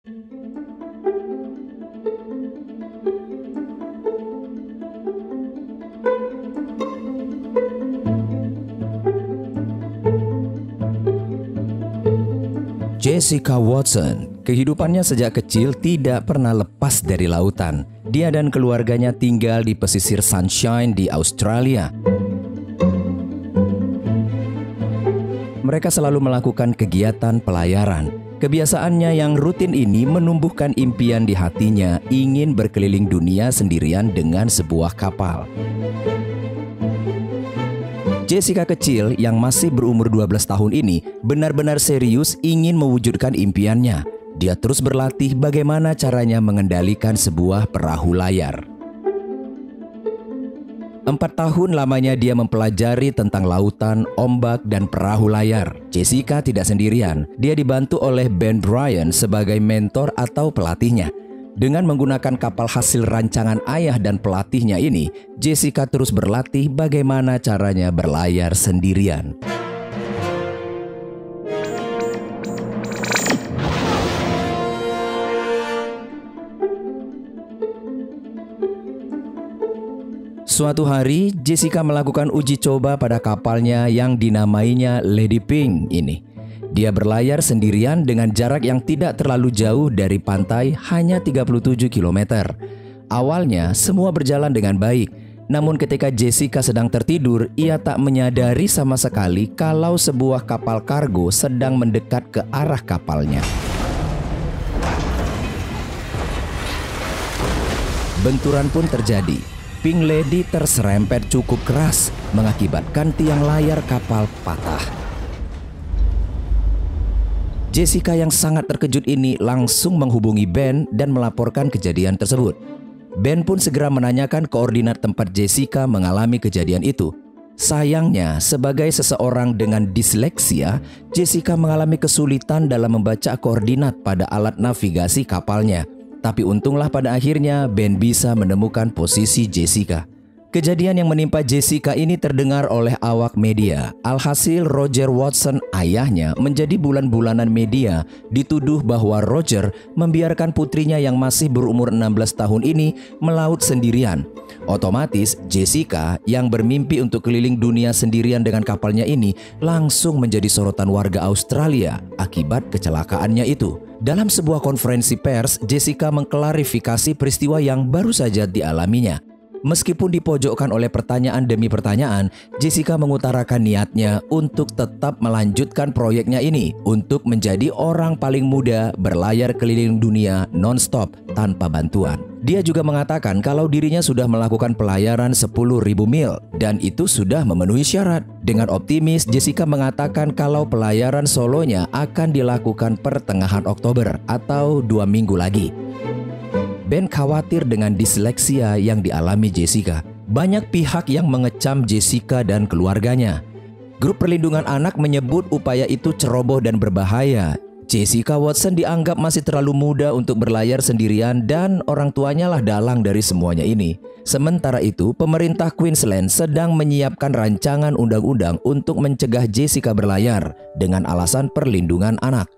Jessica Watson, kehidupannya sejak kecil tidak pernah lepas dari lautan. Dia dan keluarganya tinggal di pesisir Sunshine di Australia. Mereka selalu melakukan kegiatan pelayaran. Kebiasaannya yang rutin ini menumbuhkan impian di hatinya ingin berkeliling dunia sendirian dengan sebuah kapal. Jessica kecil yang masih berumur 12 tahun ini benar-benar serius ingin mewujudkan impiannya. Dia terus berlatih bagaimana caranya mengendalikan sebuah perahu layar. 4 tahun lamanya dia mempelajari tentang lautan, ombak, dan perahu layar. Jessica tidak sendirian. Dia dibantu oleh Ben Bryan sebagai mentor atau pelatihnya. Dengan menggunakan kapal hasil rancangan ayah dan pelatihnya ini, Jessica terus berlatih bagaimana caranya berlayar sendirian. Suatu hari, Jessica melakukan uji coba pada kapalnya yang dinamainya Lady Pink ini. Dia berlayar sendirian dengan jarak yang tidak terlalu jauh dari pantai, hanya 37 km. Awalnya semua berjalan dengan baik, namun ketika Jessica sedang tertidur, ia tak menyadari sama sekali kalau sebuah kapal kargo sedang mendekat ke arah kapalnya. Benturan pun terjadi. Pink Lady terserempet cukup keras, mengakibatkan tiang layar kapal patah. Jessica yang sangat terkejut ini langsung menghubungi Ben dan melaporkan kejadian tersebut. Ben pun segera menanyakan koordinat tempat Jessica mengalami kejadian itu. Sayangnya, sebagai seseorang dengan disleksia, Jessica mengalami kesulitan dalam membaca koordinat pada alat navigasi kapalnya. Tapi untunglah pada akhirnya Ben bisa menemukan posisi Jessica. Kejadian yang menimpa Jessica ini terdengar oleh awak media. Alhasil Roger Watson, ayahnya, menjadi bulan-bulanan media dituduh bahwa Roger membiarkan putrinya yang masih berumur 16 tahun ini melaut sendirian. Otomatis Jessica yang bermimpi untuk keliling dunia sendirian dengan kapalnya ini langsung menjadi sorotan warga Australia akibat kecelakaannya itu. Dalam sebuah konferensi pers, Jessica mengklarifikasi peristiwa yang baru saja dialaminya. Meskipun dipojokkan oleh pertanyaan demi pertanyaan, Jessica mengutarakan niatnya untuk tetap melanjutkan proyeknya ini untuk menjadi orang paling muda berlayar keliling dunia non-stop tanpa bantuan. Dia juga mengatakan kalau dirinya sudah melakukan pelayaran 10.000 mil dan itu sudah memenuhi syarat. Dengan optimis, Jessica mengatakan kalau pelayaran solonya akan dilakukan pertengahan Oktober atau 2 minggu lagi. Ben khawatir dengan disleksia yang dialami Jessica. Banyak pihak yang mengecam Jessica dan keluarganya. Grup perlindungan anak menyebut upaya itu ceroboh dan berbahaya. Jessica Watson dianggap masih terlalu muda untuk berlayar sendirian dan orang tuanya lah dalang dari semuanya ini. Sementara itu, pemerintah Queensland sedang menyiapkan rancangan undang-undang untuk mencegah Jessica berlayar dengan alasan perlindungan anak.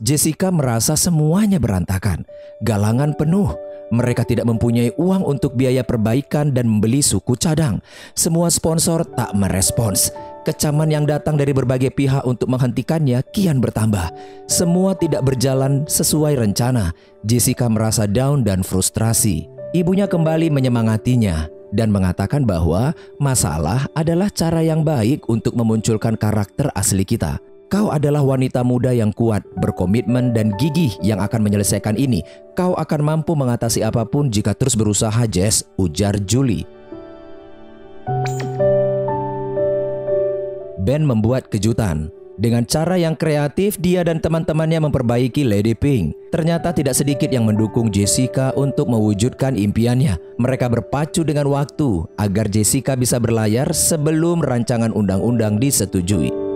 Jessica merasa semuanya berantakan, galangan penuh. Mereka tidak mempunyai uang untuk biaya perbaikan dan membeli suku cadang. Semua sponsor tak merespons. Kecaman yang datang dari berbagai pihak untuk menghentikannya kian bertambah. Semua tidak berjalan sesuai rencana. Jessica merasa down dan frustrasi. Ibunya kembali menyemangatinya dan mengatakan bahwa masalah adalah cara yang baik untuk memunculkan karakter asli kita. Kau adalah wanita muda yang kuat, berkomitmen dan gigih yang akan menyelesaikan ini. Kau akan mampu mengatasi apapun jika terus berusaha, Jess, ujar Julie. Ben membuat kejutan. Dengan cara yang kreatif, dia dan teman-temannya memperbaiki Lady Pink. Ternyata tidak sedikit yang mendukung Jessica untuk mewujudkan impiannya. Mereka berpacu dengan waktu agar Jessica bisa berlayar sebelum rancangan undang-undang disetujui.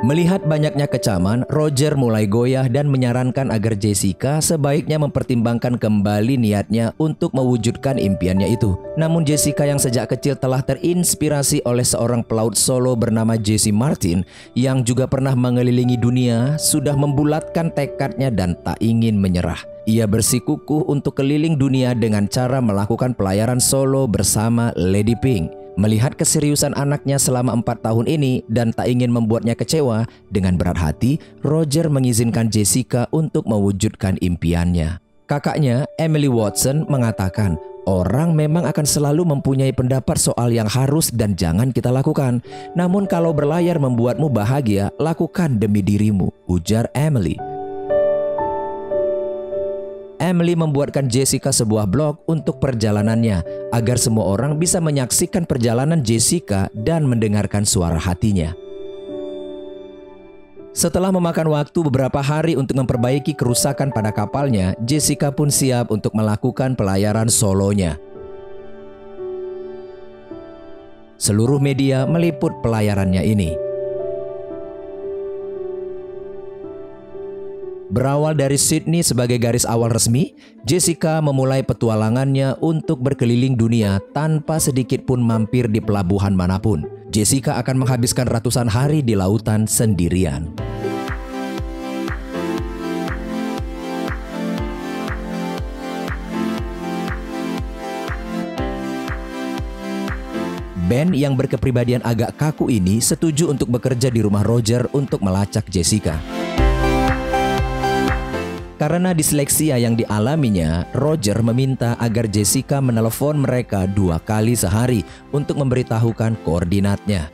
Melihat banyaknya kecaman, Roger mulai goyah dan menyarankan agar Jessica sebaiknya mempertimbangkan kembali niatnya untuk mewujudkan impiannya itu. Namun Jessica yang sejak kecil telah terinspirasi oleh seorang pelaut solo bernama Jesse Martin yang juga pernah mengelilingi dunia, sudah membulatkan tekadnya dan tak ingin menyerah. Ia bersikukuh untuk keliling dunia dengan cara melakukan pelayaran solo bersama Lady Pink. Melihat keseriusan anaknya selama 4 tahun ini dan tak ingin membuatnya kecewa, dengan berat hati, Roger mengizinkan Jessica untuk mewujudkan impiannya. Kakaknya, Emily Watson, mengatakan, orang memang akan selalu mempunyai pendapat soal yang harus dan jangan kita lakukan. Namun kalau berlayar membuatmu bahagia, lakukan demi dirimu, ujar Emily. Emily membuatkan Jessica sebuah blog untuk perjalanannya agar semua orang bisa menyaksikan perjalanan Jessica dan mendengarkan suara hatinya. Setelah memakan waktu beberapa hari untuk memperbaiki kerusakan pada kapalnya, Jessica pun siap untuk melakukan pelayaran solonya. Seluruh media meliput pelayarannya ini. Berawal dari Sydney sebagai garis awal resmi, Jessica memulai petualangannya untuk berkeliling dunia tanpa sedikit pun mampir di pelabuhan manapun. Jessica akan menghabiskan ratusan hari di lautan sendirian. Ben yang berkepribadian agak kaku ini setuju untuk bekerja di rumah Roger untuk melacak Jessica. Karena disleksia yang dialaminya, Roger meminta agar Jessica menelepon mereka 2 kali sehari untuk memberitahukan koordinatnya.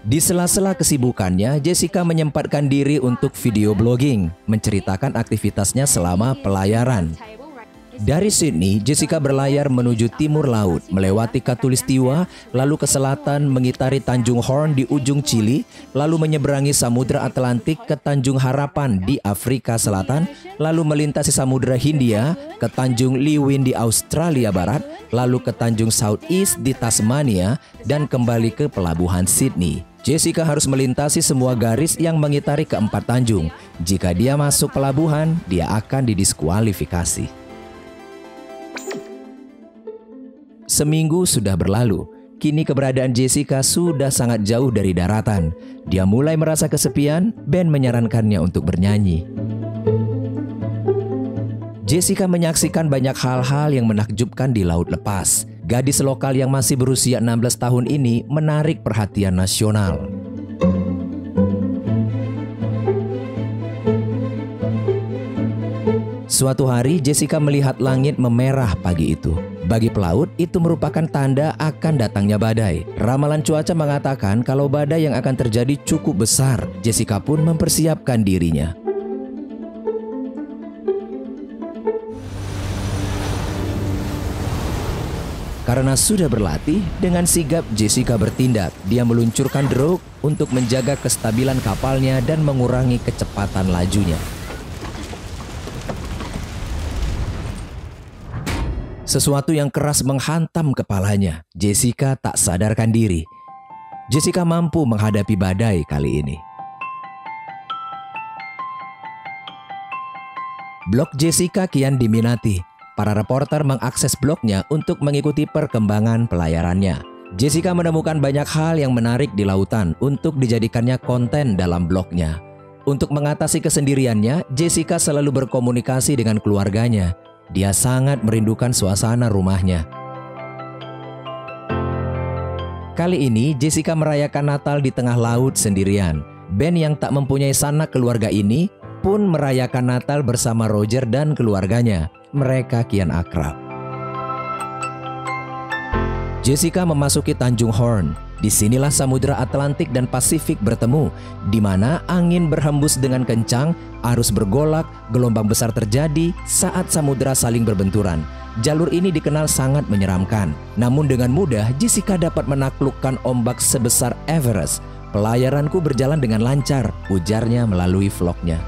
Di sela-sela kesibukannya, Jessica menyempatkan diri untuk video blogging, menceritakan aktivitasnya selama pelayaran. Dari Sydney, Jessica berlayar menuju timur laut, melewati Khatulistiwa, lalu ke selatan mengitari Tanjung Horn di ujung Chili, lalu menyeberangi Samudra Atlantik ke Tanjung Harapan di Afrika Selatan, lalu melintasi Samudra Hindia ke Tanjung Leeuwin di Australia Barat, lalu ke Tanjung South East di Tasmania, dan kembali ke pelabuhan Sydney. Jessica harus melintasi semua garis yang mengitari keempat tanjung. Jika dia masuk pelabuhan, dia akan didiskualifikasi. Seminggu sudah berlalu, kini keberadaan Jessica sudah sangat jauh dari daratan. Dia mulai merasa kesepian, Ben menyarankannya untuk bernyanyi. Jessica menyaksikan banyak hal-hal yang menakjubkan di laut lepas. Gadis lokal yang masih berusia 16 tahun ini menarik perhatian nasional. Suatu hari Jessica melihat langit memerah pagi itu. Bagi pelaut, itu merupakan tanda akan datangnya badai. Ramalan cuaca mengatakan kalau badai yang akan terjadi cukup besar. Jessica pun mempersiapkan dirinya. Karena sudah berlatih, dengan sigap Jessica bertindak. Dia meluncurkan deruk untuk menjaga kestabilan kapalnya dan mengurangi kecepatan lajunya. Sesuatu yang keras menghantam kepalanya. Jessica tak sadarkan diri. Jessica mampu menghadapi badai kali ini. Blog Jessica kian diminati. Para reporter mengakses blognya untuk mengikuti perkembangan pelayarannya. Jessica menemukan banyak hal yang menarik di lautan untuk dijadikannya konten dalam blognya. Untuk mengatasi kesendiriannya, Jessica selalu berkomunikasi dengan keluarganya. Dia sangat merindukan suasana rumahnya. Kali ini Jessica merayakan Natal di tengah laut sendirian. Ben yang tak mempunyai sanak keluarga ini pun merayakan Natal bersama Roger dan keluarganya. Mereka kian akrab. Jessica memasuki Tanjung Horn. Disinilah Samudra Atlantik dan Pasifik bertemu, di mana angin berhembus dengan kencang, arus bergolak, gelombang besar terjadi saat samudra saling berbenturan. Jalur ini dikenal sangat menyeramkan. Namun dengan mudah Jessica dapat menaklukkan ombak sebesar Everest. Pelayaranku berjalan dengan lancar, ujarnya melalui vlognya.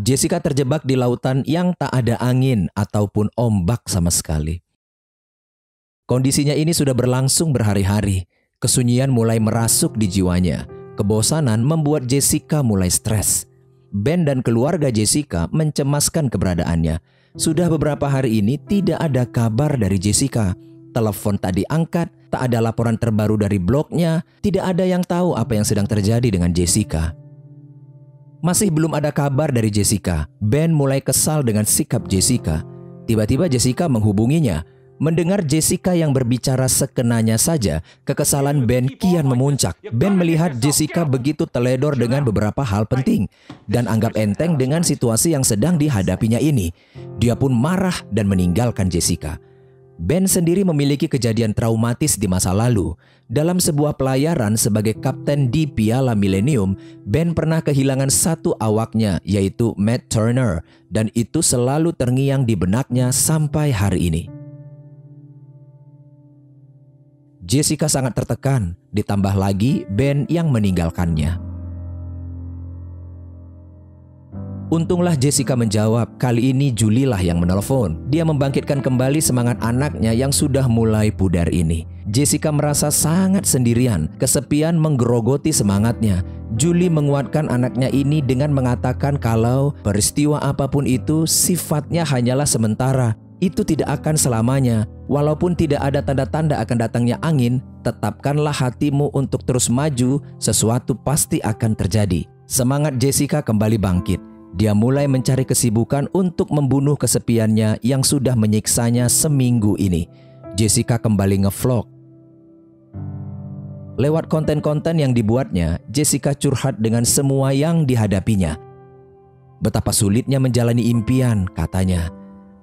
Jessica terjebak di lautan yang tak ada angin ataupun ombak sama sekali. Kondisinya ini sudah berlangsung berhari-hari. Kesunyian mulai merasuk di jiwanya. Kebosanan membuat Jessica mulai stres. Ben dan keluarga Jessica mencemaskan keberadaannya. Sudah beberapa hari ini tidak ada kabar dari Jessica. Telepon tak diangkat, tak ada laporan terbaru dari blognya, tidak ada yang tahu apa yang sedang terjadi dengan Jessica. Masih belum ada kabar dari Jessica. Ben mulai kesal dengan sikap Jessica. Tiba-tiba Jessica menghubunginya. Mendengar Jessica yang berbicara sekenanya saja, kekesalan Ben kian memuncak. Ben melihat Jessica begitu teledor dengan beberapa hal penting dan anggap enteng dengan situasi yang sedang dihadapinya ini. Dia pun marah dan meninggalkan Jessica. Ben sendiri memiliki kejadian traumatis di masa lalu. Dalam sebuah pelayaran sebagai kapten di Piala Millennium, Ben pernah kehilangan satu awaknya, yaitu Matt Turner, dan itu selalu terngiang di benaknya sampai hari ini. Jessica sangat tertekan, ditambah lagi Ben yang meninggalkannya. Untunglah Jessica menjawab, kali ini Julie lah yang menelpon. Dia membangkitkan kembali semangat anaknya yang sudah mulai pudar ini. Jessica merasa sangat sendirian, kesepian menggerogoti semangatnya. Julie menguatkan anaknya ini dengan mengatakan kalau peristiwa apapun itu sifatnya hanyalah sementara. Itu tidak akan selamanya. Walaupun tidak ada tanda-tanda akan datangnya angin, tetapkanlah hatimu untuk terus maju, sesuatu pasti akan terjadi. Semangat Jessica kembali bangkit. Dia mulai mencari kesibukan untuk membunuh kesepiannya yang sudah menyiksanya seminggu ini. Jessica kembali nge-vlog. Lewat konten-konten yang dibuatnya, Jessica curhat dengan semua yang dihadapinya. Betapa sulitnya menjalani impian, katanya.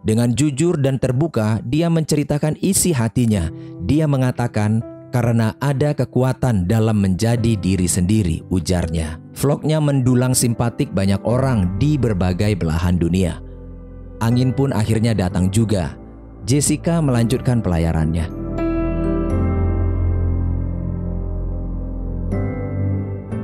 Dengan jujur dan terbuka, dia menceritakan isi hatinya. Dia mengatakan, karena ada kekuatan dalam menjadi diri sendiri, ujarnya. Vlognya mendulang simpatik banyak orang di berbagai belahan dunia. Angin pun akhirnya datang juga. Jessica melanjutkan pelayarannya.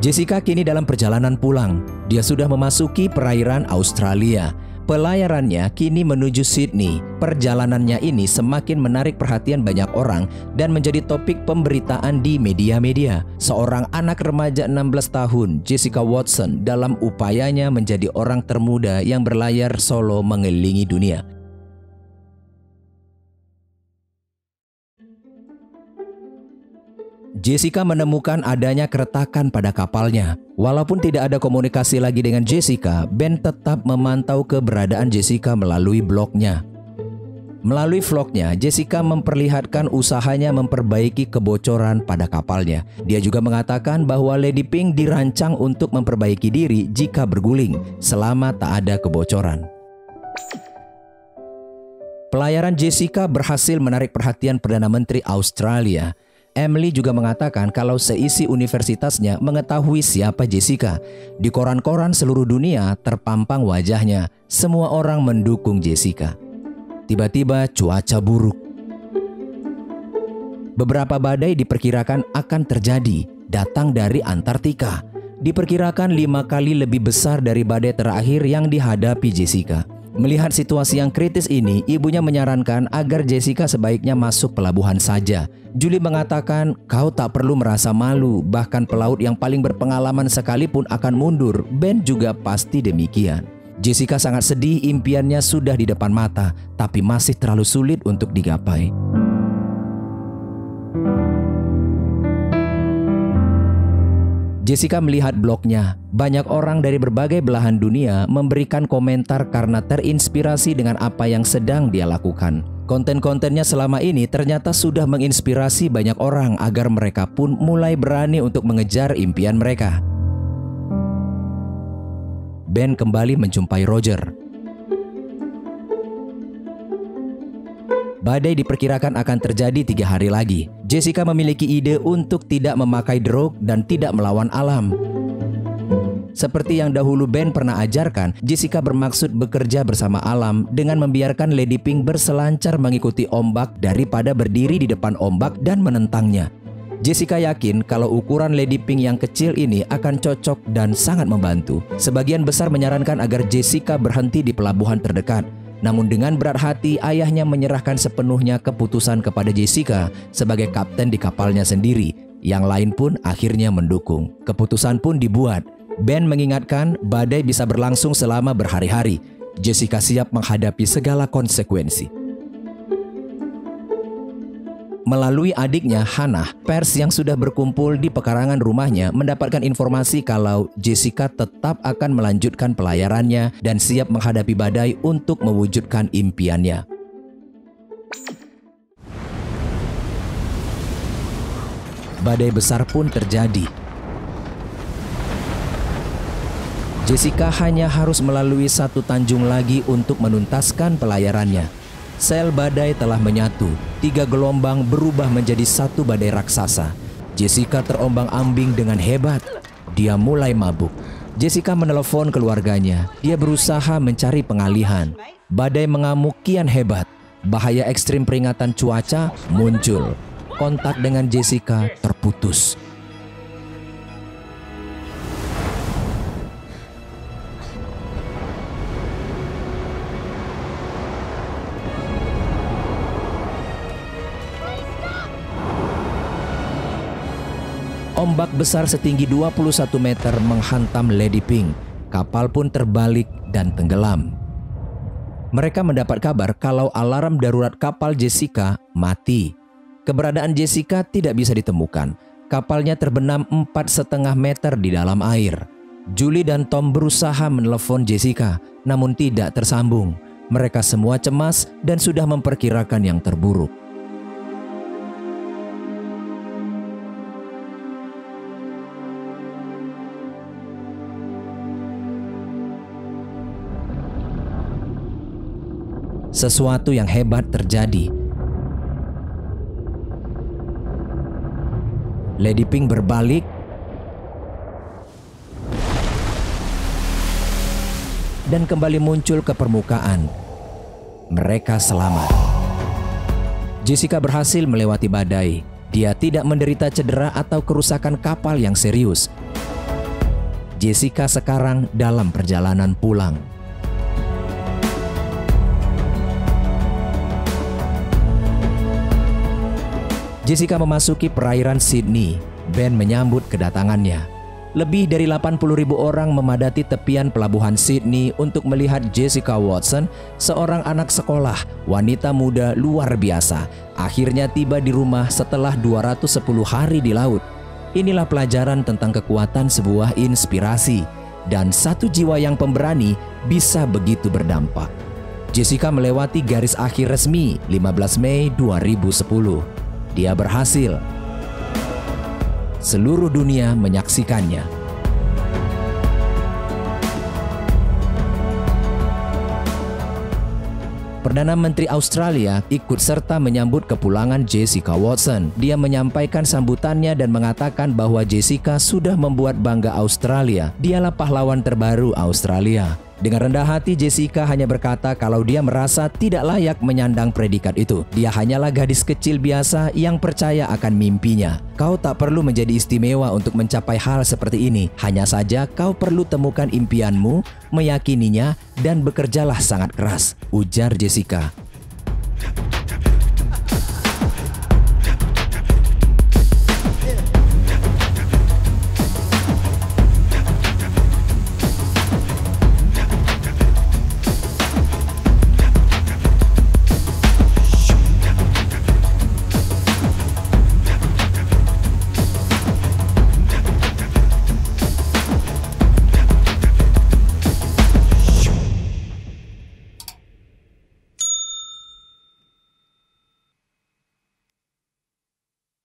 Jessica kini dalam perjalanan pulang. Dia sudah memasuki perairan Australia. Pelayarannya kini menuju Sydney. Perjalanannya ini semakin menarik perhatian banyak orang dan menjadi topik pemberitaan di media-media. Seorang anak remaja 16 tahun, Jessica Watson, dalam upayanya menjadi orang termuda yang berlayar solo mengelilingi dunia. Jessica menemukan adanya keretakan pada kapalnya. Walaupun tidak ada komunikasi lagi dengan Jessica, Ben tetap memantau keberadaan Jessica melalui blognya. Melalui vlognya, Jessica memperlihatkan usahanya memperbaiki kebocoran pada kapalnya. Dia juga mengatakan bahwa Lady Pink dirancang untuk memperbaiki diri jika berguling selama tak ada kebocoran. Pelayaran Jessica berhasil menarik perhatian Perdana Menteri Australia. Emily juga mengatakan kalau seisi universitasnya mengetahui siapa Jessica. Di koran-koran seluruh dunia terpampang wajahnya. Semua orang mendukung Jessica. Tiba-tiba cuaca buruk. Beberapa badai diperkirakan akan terjadi, datang dari Antartika. Diperkirakan 5 kali lebih besar dari badai terakhir yang dihadapi Jessica. Melihat situasi yang kritis ini, ibunya menyarankan agar Jessica sebaiknya masuk pelabuhan saja. Julie mengatakan, kau tak perlu merasa malu, bahkan pelaut yang paling berpengalaman sekalipun akan mundur. Ben juga pasti demikian. Jessica sangat sedih, impiannya sudah di depan mata, tapi masih terlalu sulit untuk digapai. Jessica melihat blognya. Banyak orang dari berbagai belahan dunia memberikan komentar karena terinspirasi dengan apa yang sedang dia lakukan. Konten-kontennya selama ini ternyata sudah menginspirasi banyak orang agar mereka pun mulai berani untuk mengejar impian mereka. Ben kembali menjumpai Roger. Badai diperkirakan akan terjadi 3 hari lagi. Jessica memiliki ide untuk tidak memakai drog dan tidak melawan alam. Seperti yang dahulu Ben pernah ajarkan, Jessica bermaksud bekerja bersama alam dengan membiarkan Lady Pink berselancar mengikuti ombak daripada berdiri di depan ombak dan menentangnya. Jessica yakin kalau ukuran Lady Pink yang kecil ini akan cocok dan sangat membantu. Sebagian besar menyarankan agar Jessica berhenti di pelabuhan terdekat. Namun dengan berat hati, ayahnya menyerahkan sepenuhnya keputusan kepada Jessica sebagai kapten di kapalnya sendiri. Yang lain pun akhirnya mendukung. Keputusan pun dibuat. Ben mengingatkan badai bisa berlangsung selama berhari-hari. Jessica siap menghadapi segala konsekuensi. Melalui adiknya, Hannah, pers yang sudah berkumpul di pekarangan rumahnya mendapatkan informasi kalau Jessica tetap akan melanjutkan pelayarannya dan siap menghadapi badai untuk mewujudkan impiannya. Badai besar pun terjadi. Jessica hanya harus melalui satu tanjung lagi untuk menuntaskan pelayarannya. Sel badai telah menyatu, 3 gelombang berubah menjadi satu badai raksasa. Jessica terombang-ambing dengan hebat. Dia mulai mabuk. Jessica menelepon keluarganya. Dia berusaha mencari pengalihan. Badai mengamuk kian hebat. Bahaya ekstrim peringatan cuaca muncul. Kontak dengan Jessica terputus. Ombak besar setinggi 21 meter menghantam Lady Pink. Kapal pun terbalik dan tenggelam. Mereka mendapat kabar kalau alarm darurat kapal Jessica mati. Keberadaan Jessica tidak bisa ditemukan. Kapalnya terbenam 4,5 meter di dalam air. Julie dan Tom berusaha menelepon Jessica, namun tidak tersambung. Mereka semua cemas dan sudah memperkirakan yang terburuk. Sesuatu yang hebat terjadi. Lady Pink berbalik dan kembali muncul ke permukaan. Mereka selamat. Jessica berhasil melewati badai. Dia tidak menderita cedera atau kerusakan kapal yang serius. Jessica sekarang dalam perjalanan pulang. Jessica memasuki perairan Sydney. Ben menyambut kedatangannya. Lebih dari 80.000 orang memadati tepian pelabuhan Sydney untuk melihat Jessica Watson, seorang anak sekolah, wanita muda luar biasa. Akhirnya tiba di rumah setelah 210 hari di laut. Inilah pelajaran tentang kekuatan sebuah inspirasi. Dan satu jiwa yang pemberani bisa begitu berdampak. Jessica melewati garis akhir resmi 15 Mei 2010. Dia berhasil. Seluruh dunia menyaksikannya. Perdana Menteri Australia ikut serta menyambut kepulangan Jessica Watson. Dia menyampaikan sambutannya dan mengatakan bahwa Jessica sudah membuat bangga Australia. Dialah pahlawan terbaru Australia. Dengan rendah hati, Jessica hanya berkata kalau dia merasa tidak layak menyandang predikat itu. Dia hanyalah gadis kecil biasa yang percaya akan mimpinya. Kau tak perlu menjadi istimewa untuk mencapai hal seperti ini. Hanya saja kau perlu temukan impianmu, meyakininya, dan bekerjalah sangat keras, ujar Jessica.